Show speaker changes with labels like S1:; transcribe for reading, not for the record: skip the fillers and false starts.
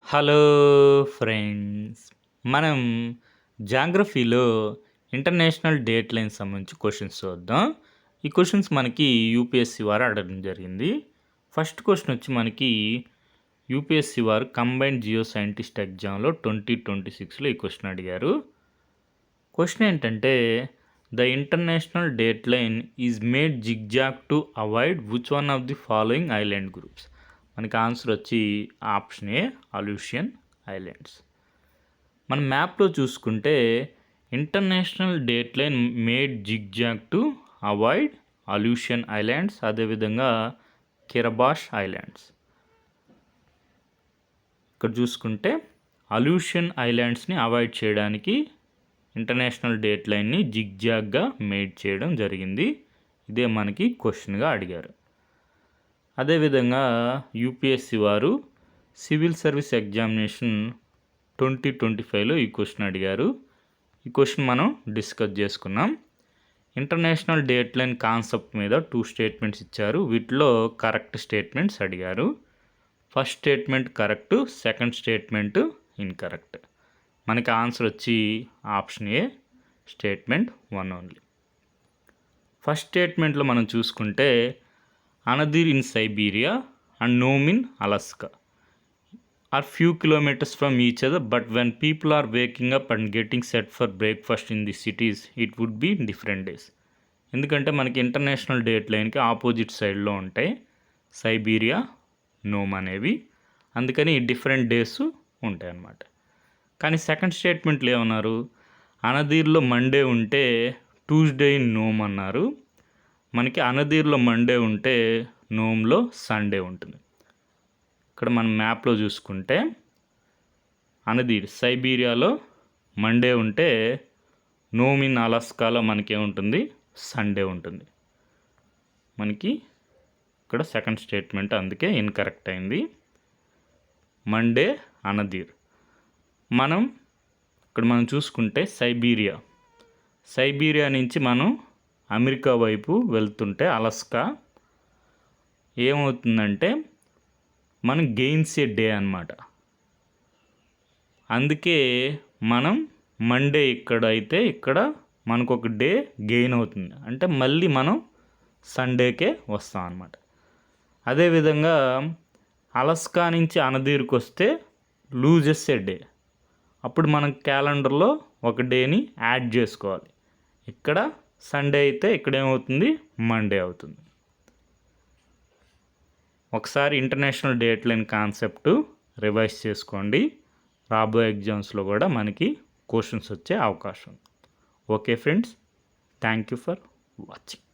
S1: Hello friends. మనం జాగ్రఫీలో international date line సంబంధించి questions చూద్దాం. ఈ క్వశ్చన్స్ మనకి యూపీఎస్సీ వారు అడగడం జరిగింది. ఫస్ట్ క్వశ్చన్ వచ్చి మనకి యూపీఎస్సీ వారు కంబైన్డ్ జియో సైంటిస్ట్ ఎగ్జామ్లో 2026లో ఈ క్వశ్చన్ అడిగారు. క్వశ్చన్ ఏంటంటే the international date line is made zigzag to avoid which one of the following island groups. మనకి ఆన్సర్ వచ్చి ఆప్షన్ ఏ అలూషియన్ ఐలాండ్స్. మన మ్యాప్లో చూసుకుంటే international date line made zigzag to avoid Aleutian islands, అదేవిధంగా Kiribati islands. ఇక్కడ చూసుకుంటే అలూషియన్ ఐలాండ్స్ని అవాయిడ్ చేయడానికి ఇంటర్నేషనల్ డేట్ లైన్ని జిగ్జాగ్గా మేడ్ చేయడం జరిగింది. ఇదే మనకి క్వశ్చన్గా అడిగారు. అదేవిధంగా యూపీఎస్సీ వారు సివిల్ సర్వీస్ ఎగ్జామినేషన్ 2025లో ఈ క్వశ్చన్ అడిగారు. ఈ క్వశ్చన్ మనం డిస్కస్ చేసుకున్నాం. ఇంటర్నేషనల్ డేట్ లైన్ కాన్సెప్ట్ మీద 2 స్టేట్మెంట్స్ ఇచ్చారు. వీటిలో కరెక్ట్ స్టేట్మెంట్స్ అడిగారు. First statement correct, second statement incorrect. మనకి ఆన్సర్ వచ్చి option A statement 1 only. First స్టేట్మెంట్లో మనం చూసుకుంటే Anadyr in Siberia and Nome in Alaska are few kilometers from each other, but when people are waking up and getting set for breakfast in the cities, it would be different days. ఎందుకంటే మనకి international date లైన్కి opposite సైడ్లో ఉంటాయి Siberia, నోమ్ అనేవి, అందుకని different days ఉంటాయి అన్నమాట. కానీ సెకండ్ స్టేట్మెంట్లో ఏమన్నారు, అనదీర్లో మండే ఉంటే ట్యూస్డే ఇన్ నోమ్ అన్నారు. మనకి అనదీర్లో మండే ఉంటే నోమ్లో సండే ఉంటుంది. ఇక్కడ మనం మ్యాప్లో చూసుకుంటే అనదీర్ సైబీరియాలో మండే ఉంటే నోమ్ ఇన్ అలాస్కాలో మనకేముంటుంది, సండే ఉంటుంది. మనకి ఇక్కడ సెకండ్ స్టేట్మెంట్ అందుకే ఇన్కరెక్ట్ అయింది. మండే అనదీర్. ఇక్కడ మనం చూసుకుంటే సైబీరియా నుంచి మనం అమెరికా వైపు వెళ్తుంటే అలాస్కా ఏమవుతుందంటే మనం గెయిన్స్ ఏ డే అన్నమాట. అందుకే మనం మండే ఇక్కడ మనకు ఒక డే గెయిన్ అవుతుంది, అంటే మళ్ళీ మనం సండేకే వస్తాం అన్నమాట. అదేవిధంగా అలాస్కా నుంచి అనదీర్కి వస్తే లూజెస్ ఏ డే, అప్పుడు మనం క్యాలెండర్లో ఒక డేని యాడ్ చేసుకోవాలి. ఇక్కడ సండే అయితే ఇక్కడ ఏమవుతుంది, మండే అవుతుంది. ఒకసారి international date line concept revise చేసుకోండి. రాబోయే ఎగ్జామ్స్లో కూడా మనకి క్వశ్చన్స్ వచ్చే అవకాశం ఉంది. Okay friends, thank you for watching.